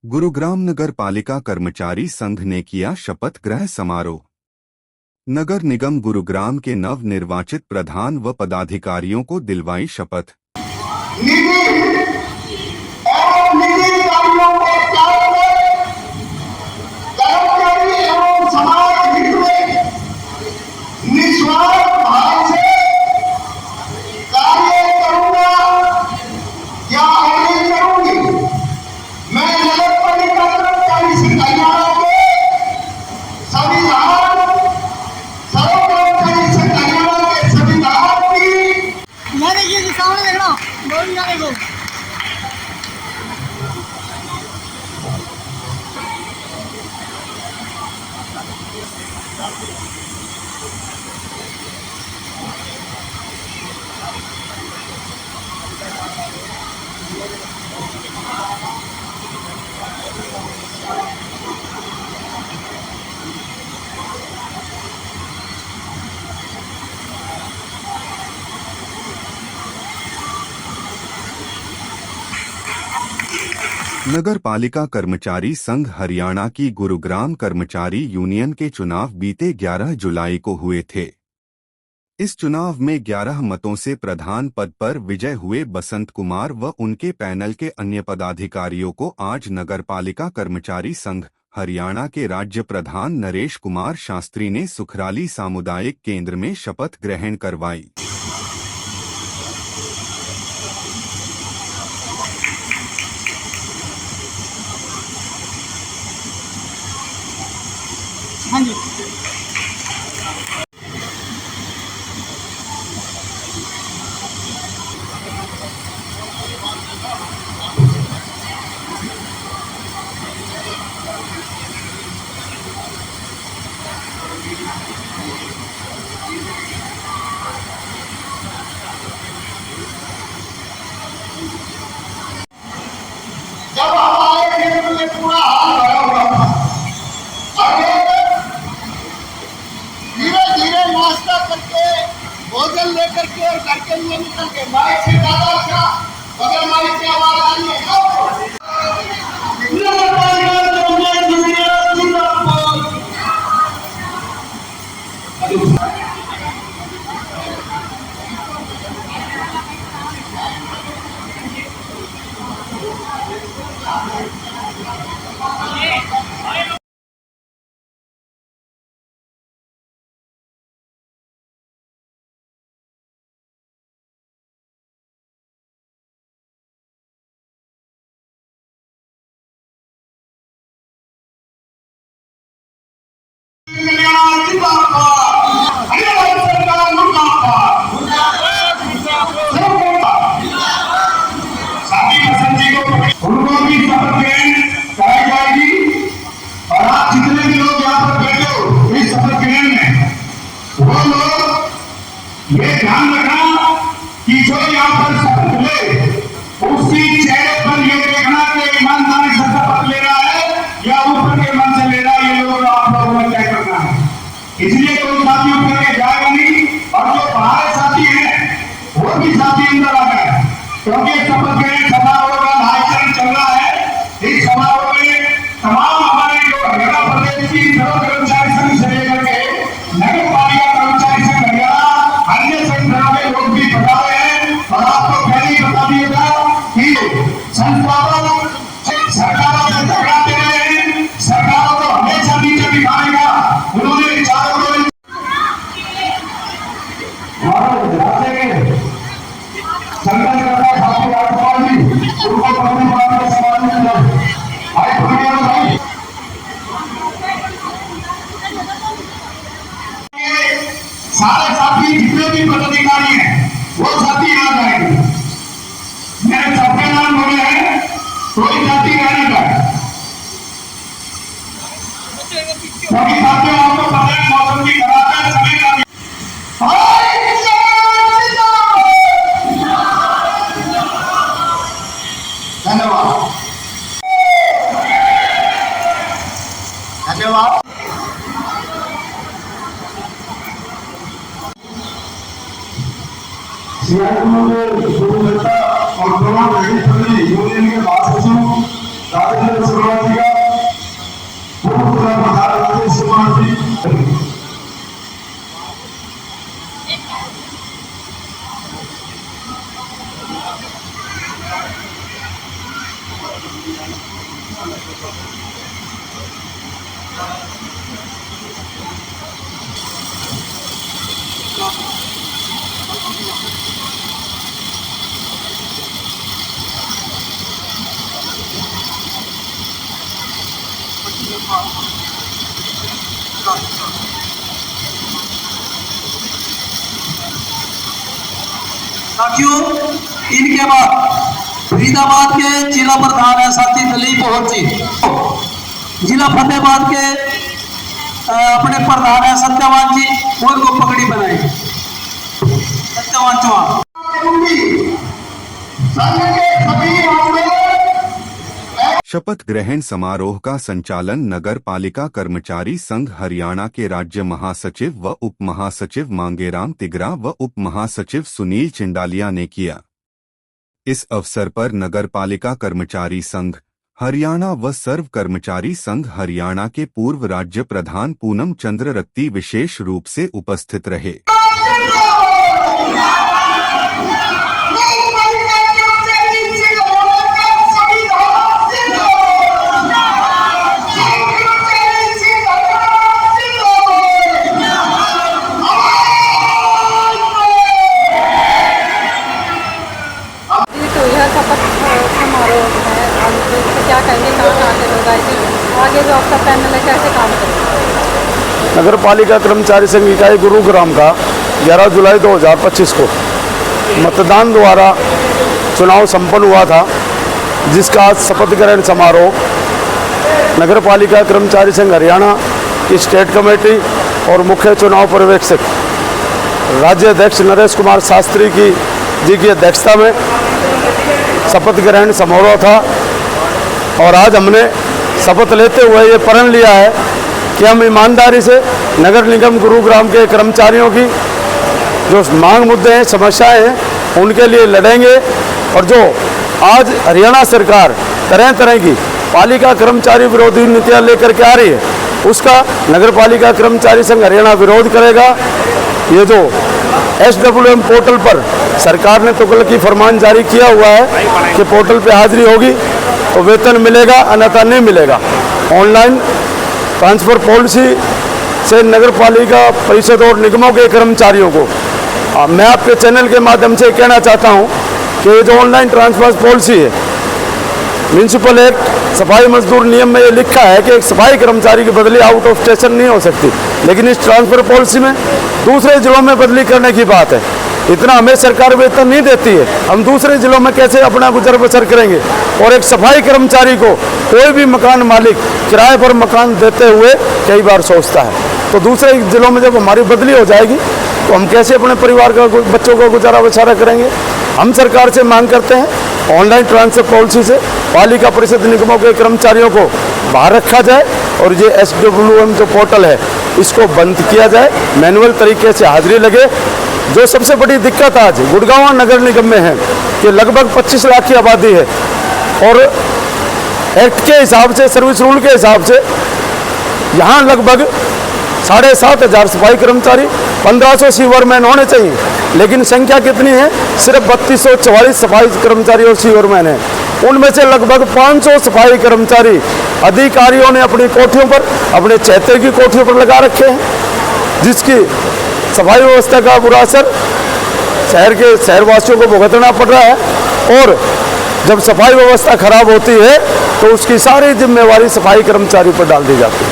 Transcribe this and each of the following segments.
गुरुग्राम नगर पालिका कर्मचारी संघ ने किया शपथ ग्रहण समारोह। नगर निगम गुरुग्राम के नव निर्वाचित प्रधान व पदाधिकारियों को दिलवाई शपथ। नगर पालिका कर्मचारी संघ हरियाणा की गुरुग्राम कर्मचारी यूनियन के चुनाव बीते 11 जुलाई को हुए थे। इस चुनाव में 11 मतों से प्रधान पद पर विजय हुए बसंत कुमार व उनके पैनल के अन्य पदाधिकारियों को आज नगर पालिका कर्मचारी संघ हरियाणा के राज्य प्रधान नरेश कुमार शास्त्री ने सुखराली सामुदायिक केंद्र में शपथ ग्रहण करवाई। हाँ जी। जब हमारे क्षेत्र में पूरा हाल भरा हुआ था, नाश्ता करके भोजन लेकर के और घर के लिए निकल के माइक से ज्यादा अच्छा बगैर माइक की आवाज आ रही है। उनको भी शपथ ग्रहण कराई जाएगी और आप जितने भी लोग यहाँ पर बैठे हो इस शपथ ग्रहण में, वो लोग ये ध्यान रखना कि जो यहाँ पर शपथ ले उसकी चेहरे पर ये देखना कि ईमानदारी से शपथ ले रहा है या ऊपर के मन से ले रहा है। ये लोग आप लोगों को तय करना है, इसलिए कोई साथी ऊपर के जाएगा नहीं और जो बाहर साथी है वो भी साथी अंदर आ गए, क्योंकि शपथ ग्रहण समारोह का आयोजन चल रहा है। इस समारोह में तमाम हमारे जो हरियाणा प्रदेश की सर्व कर्मचारी संघ से लेकर के नगर पालिका कर्मचारी संघ हरियाणा अन्य संगठनों के लोग भी पधारे हैं। और आपको पहले ही बता दिया कि संस्थापक सरकारों से टकराते रहे हैं, सरकारों को हमेशा नीचे दिखाने का उन्होंने विचारों को संघर्ष करना खाती राज्यपाल जी उनको अपनी बात में समाज में सारे साथी जितने भी पदाधिकारी हैं वो साथी आ जाएंगे। मेरे सबके नाम बोले हैं, कोई साथी रहने का, क्योंकि साथियों आपको पता है मौसम की खराब है, समय का धन्यवाद धन्यवाद। और यूनियन के महासचिव राजेंद्र साथियों, इनके बाद फरीदाबाद के जिला प्रधान है साथी दलीप और जी, जिला फतेहाबाद के अपने प्रधान है सत्यवान जी, उनको पगड़ी बनाई। सत्यवान चौहान संघ के सभी मामले शपथ ग्रहण समारोह का संचालन नगर पालिका कर्मचारी संघ हरियाणा के राज्य महासचिव व उप महासचिव मांगेराम तिगरा व उप महासचिव सुनील चिंडालिया ने किया। इस अवसर पर नगर पालिका कर्मचारी संघ हरियाणा व सर्व कर्मचारी संघ हरियाणा के पूर्व राज्य प्रधान पूनम चंद्र रक्ती विशेष रूप से उपस्थित रहे। शपथ समारोह है, आप क्या कहेंगे, कहाँ के लोग आए थे, आगे जो आपका पैनल है कैसे काम करेगा? नगर पालिका कर्मचारी संघ इकाई गुरुग्राम का 11 जुलाई 2025 को मतदान द्वारा चुनाव संपन्न हुआ था, जिसका आज शपथ ग्रहण समारोह नगर पालिका कर्मचारी संघ हरियाणा की स्टेट कमेटी और मुख्य चुनाव पर्यवेक्षक राज्य अध्यक्ष नरेश कुमार शास्त्री जी की अध्यक्षता में शपथ ग्रहण समारोह था। और आज हमने शपथ लेते हुए ये प्रण लिया है कि हम ईमानदारी से नगर निगम गुरुग्राम के कर्मचारियों की जो मांग मुद्दे हैं, समस्याएं हैं, उनके लिए लड़ेंगे। और जो आज हरियाणा सरकार तरह तरह की पालिका कर्मचारी विरोधी नीतियाँ लेकर के आ रही है, उसका नगर पालिका कर्मचारी संघ हरियाणा विरोध करेगा। ये जो SWM पोर्टल पर सरकार ने तुगलकी फरमान जारी किया हुआ है कि पोर्टल पे हाजिरी होगी तो वेतन मिलेगा, अन्यथा नहीं मिलेगा। ऑनलाइन ट्रांसफर पॉलिसी से नगर पालिका परिषद और निगमों के कर्मचारियों को मैं आपके चैनल के माध्यम से कहना चाहता हूं कि ये जो ऑनलाइन ट्रांसफर पॉलिसी है, म्यूनसिपल एक्ट सफाई मजदूर नियम में ये लिखा है कि एक सफाई कर्मचारी की बदली आउट ऑफ स्टेशन नहीं हो सकती, लेकिन इस ट्रांसफर पॉलिसी में दूसरे जिलों में बदली करने की बात है। इतना हमें सरकार वेतन नहीं देती है, हम दूसरे जिलों में कैसे अपना गुजर बसर करेंगे? और एक सफाई कर्मचारी को कोई भी मकान मालिक किराए पर मकान देते हुए कई बार सोचता है, तो दूसरे जिलों में जब हमारी बदली हो जाएगी तो हम कैसे अपने परिवार का बच्चों का गुजारा बसारा करेंगे? हम सरकार से मांग करते हैं ऑनलाइन ट्रांसफर पॉलिसी से पालिका परिषद निगमों के कर्मचारियों को बाहर रखा जाए और ये SWM जो पोर्टल है इसको बंद किया जाए, मैनुअल तरीके से हाजिरी लगे। जो सबसे बड़ी दिक्कत आज गुड़गांव नगर निगम में है कि लगभग 25 लाख की आबादी है और एक्ट के हिसाब से, सर्विस रूल के हिसाब से यहाँ लगभग 7,500 सफाई कर्मचारी, 1,500 सीवरमैन होने चाहिए, लेकिन संख्या कितनी है? सिर्फ 3244 सफाई कर्मचारी और सीवरमैन है। उनमें से लगभग 500 सफाई कर्मचारी अधिकारियों ने अपनी कोठियों पर, अपने चैत्य की कोठियों पर लगा रखे हैं, जिसकी सफाई व्यवस्था का बुरा असर शहरवासियों को भुगतना पड़ रहा है। और जब सफाई व्यवस्था खराब होती है तो उसकी सारी जिम्मेवारी सफाई कर्मचारी पर डाल दी जाती है।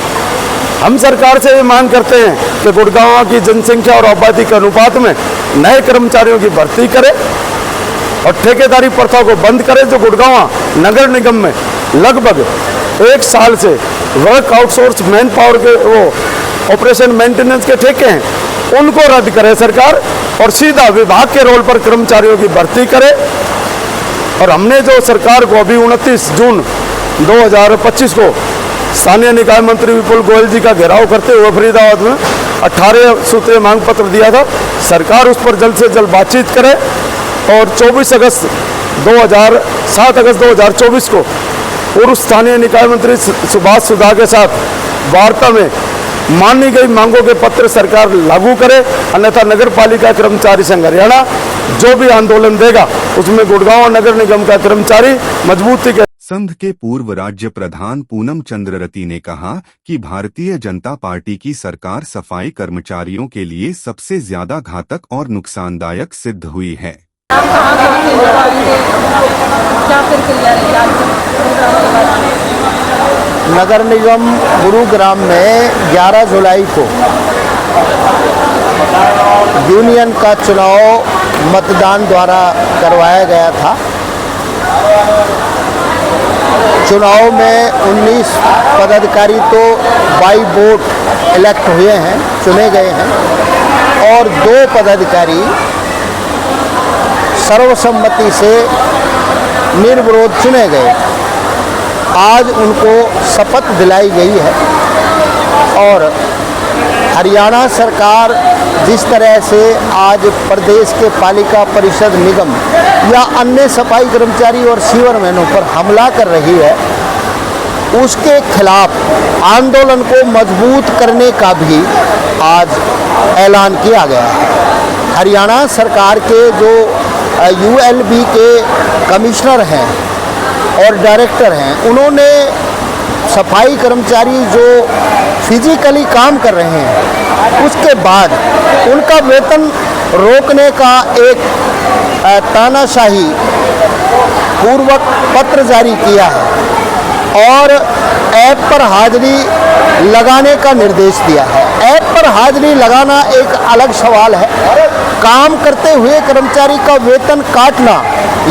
हम सरकार से ये मांग करते हैं कि गुड़गांव की जनसंख्या और आबादी के अनुपात में नए कर्मचारियों की भर्ती करे और ठेकेदारी प्रथा को बंद करे। जो गुड़गांव नगर निगम में लगभग 1 साल से वर्क आउटसोर्स मैन पावर के वो ऑपरेशन मेंटेनेंस के ठेके हैं, उनको रद्द करे सरकार और सीधा विभाग के रोल पर कर्मचारियों की भर्ती करे। और हमने जो सरकार को अभी 29 जून 2025 को स्थानीय निकाय मंत्री विपुल गोयल जी का घेराव करते हुए फरीदाबाद में 18 सूत्रीय मांग पत्र दिया था, सरकार उस पर जल्द से जल्द बातचीत करे और 7 अगस्त 2024 को पूर्व स्थानीय निकाय मंत्री सुभाष सुधा के साथ वार्ता में मानी गई मांगों के पत्र सरकार लागू करे, अन्यथा नगर पालिका कर्मचारी संघ हरियाणा जो भी आंदोलन देगा उसमें गुड़गांव नगर निगम का कर्मचारी मजबूती के। संघ के पूर्व राज्य प्रधान पूनम चंद्ररती ने कहा कि भारतीय जनता पार्टी की सरकार सफाई कर्मचारियों के लिए सबसे ज्यादा घातक और नुकसानदायक सिद्ध हुई है। नगर निगम गुरुग्राम में 11 जुलाई को यूनियन का चुनाव मतदान द्वारा करवाया गया था। चुनाव में 19 पदाधिकारी तो बाई वोट इलेक्ट हुए हैं, चुने गए हैं, और 2 पदाधिकारी सर्वसम्मति से निर्विरोध चुने गए। आज उनको शपथ दिलाई गई है और हरियाणा सरकार जिस तरह से आज प्रदेश के पालिका परिषद निगम या अन्य सफाई कर्मचारी और सीवरमैनों पर हमला कर रही है, उसके खिलाफ आंदोलन को मजबूत करने का भी आज ऐलान किया गया है। हरियाणा सरकार के जो यूएलबी के कमिश्नर हैं और डायरेक्टर हैं, उन्होंने सफाई कर्मचारी जो फिजिकली काम कर रहे हैं उसके बाद उनका वेतन रोकने का एक तानाशाही पूर्वक पत्र जारी किया है और ऐप पर हाजिरी लगाने का निर्देश दिया है। ऐप पर हाजिरी लगाना एक अलग सवाल है, काम करते हुए कर्मचारी का वेतन काटना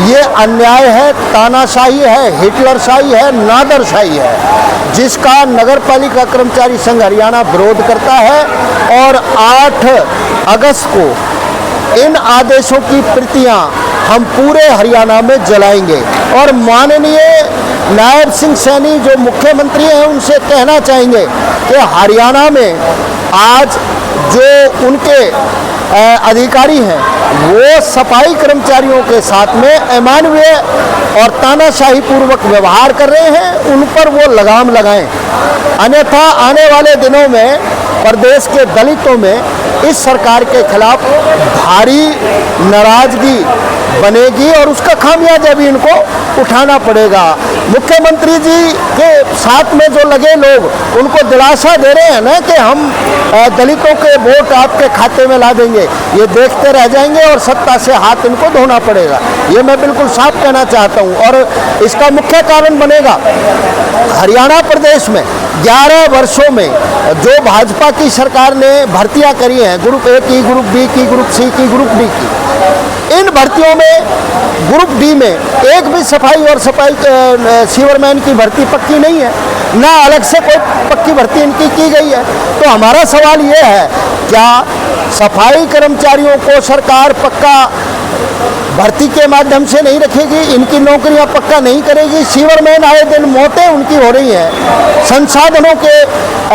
ये अन्याय है, तानाशाही है, हिटलरशाही है, नादरशाही है, जिसका नगर पालिका कर्मचारी संघ हरियाणा विरोध करता है। और 8 अगस्त को इन आदेशों की प्रतियां हम पूरे हरियाणा में जलाएंगे और माननीय नायब सिंह सैनी जो मुख्यमंत्री हैं उनसे कहना चाहेंगे कि हरियाणा में आज जो उनके अधिकारी हैं वो सफाई कर्मचारियों के साथ में अमानवीय और तानाशाही पूर्वक व्यवहार कर रहे हैं, उन पर वो लगाम लगाएं, अन्यथा आने वाले दिनों में प्रदेश के दलितों में इस सरकार के खिलाफ भारी नाराजगी बनेगी और उसका खामियाजा भी इनको उठाना पड़ेगा। मुख्यमंत्री जी के साथ में जो लगे लोग उनको दिलासा दे रहे हैं ना कि हम दलितों के वोट आपके खाते में ला देंगे, ये देखते रह जाएंगे और सत्ता से हाथ इनको धोना पड़ेगा। ये मैं बिल्कुल साफ कहना चाहता हूँ। और इसका मुख्य कारण बनेगा हरियाणा प्रदेश में 11 वर्षों में जो भाजपा की सरकार ने भर्तियां करी हैं, ग्रुप ए की, ग्रुप बी की, ग्रुप सी की, ग्रुप डी की, इन भर्तियों में ग्रुप डी में एक भी सफाई और सीवरमैन की भर्ती पक्की नहीं है, ना अलग से कोई पक्की भर्ती इनकी की गई है। तो हमारा सवाल ये है, क्या सफाई कर्मचारियों को सरकार पक्का भर्ती के माध्यम से नहीं रखेगी, इनकी नौकरियां पक्का नहीं करेगी? सीवरमैन आए दिन मौतें उनकी हो रही हैं संसाधनों के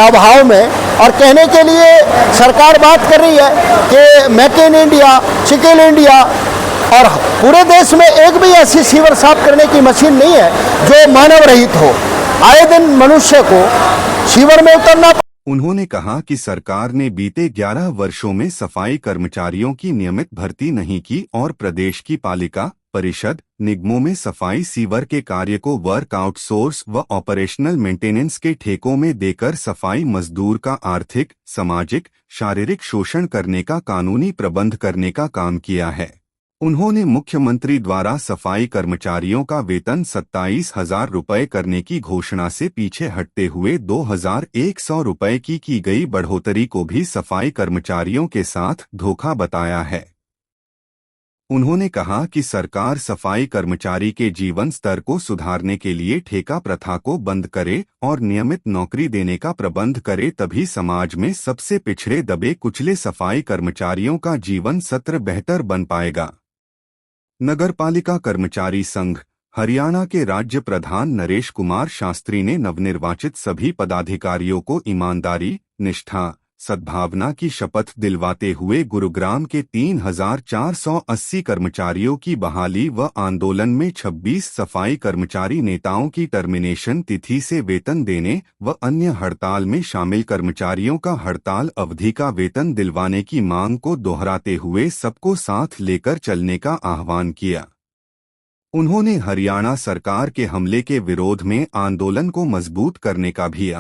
अभाव में, और कहने के लिए सरकार बात कर रही है कि make in India, skill India, और पूरे देश में एक भी ऐसी सीवर साफ करने की मशीन नहीं है जो मानव रहित हो। आए दिन मनुष्य को सीवर में उतरना। उन्होंने कहा कि सरकार ने बीते 11 वर्षों में सफाई कर्मचारियों की नियमित भर्ती नहीं की और प्रदेश की पालिका परिषद निगमों में सफाई सीवर के कार्य को वर्क आउटसोर्स व ऑपरेशनल मेंटेनेंस के ठेकों में देकर सफाई मजदूर का आर्थिक, सामाजिक, शारीरिक शोषण करने का कानूनी प्रबंध करने का काम किया है। उन्होंने मुख्यमंत्री द्वारा सफाई कर्मचारियों का वेतन 27,000 रुपये करने की घोषणा से पीछे हटते हुए 2,100 रुपये की गई बढ़ोतरी को भी सफाई कर्मचारियों के साथ धोखा बताया है। उन्होंने कहा कि सरकार सफाई कर्मचारी के जीवन स्तर को सुधारने के लिए ठेका प्रथा को बंद करे और नियमित नौकरी देने का प्रबंध करे, तभी समाज में सबसे पिछड़े दबे कुचले सफाई कर्मचारियों का जीवन स्तर बेहतर बन पाएगा। नगरपालिका कर्मचारी संघ हरियाणा के राज्य प्रधान नरेश कुमार शास्त्री ने नवनिर्वाचित सभी पदाधिकारियों को ईमानदारी, निष्ठा, सद्भावना की शपथ दिलवाते हुए गुरुग्राम के 3,480 कर्मचारियों की बहाली व आंदोलन में 26 सफाई कर्मचारी नेताओं की टर्मिनेशन तिथि से वेतन देने व अन्य हड़ताल में शामिल कर्मचारियों का हड़ताल अवधि का वेतन दिलवाने की मांग को दोहराते हुए सबको साथ लेकर चलने का आह्वान किया। उन्होंने हरियाणा सरकार के हमले के विरोध में आंदोलन को मजबूत करने का भी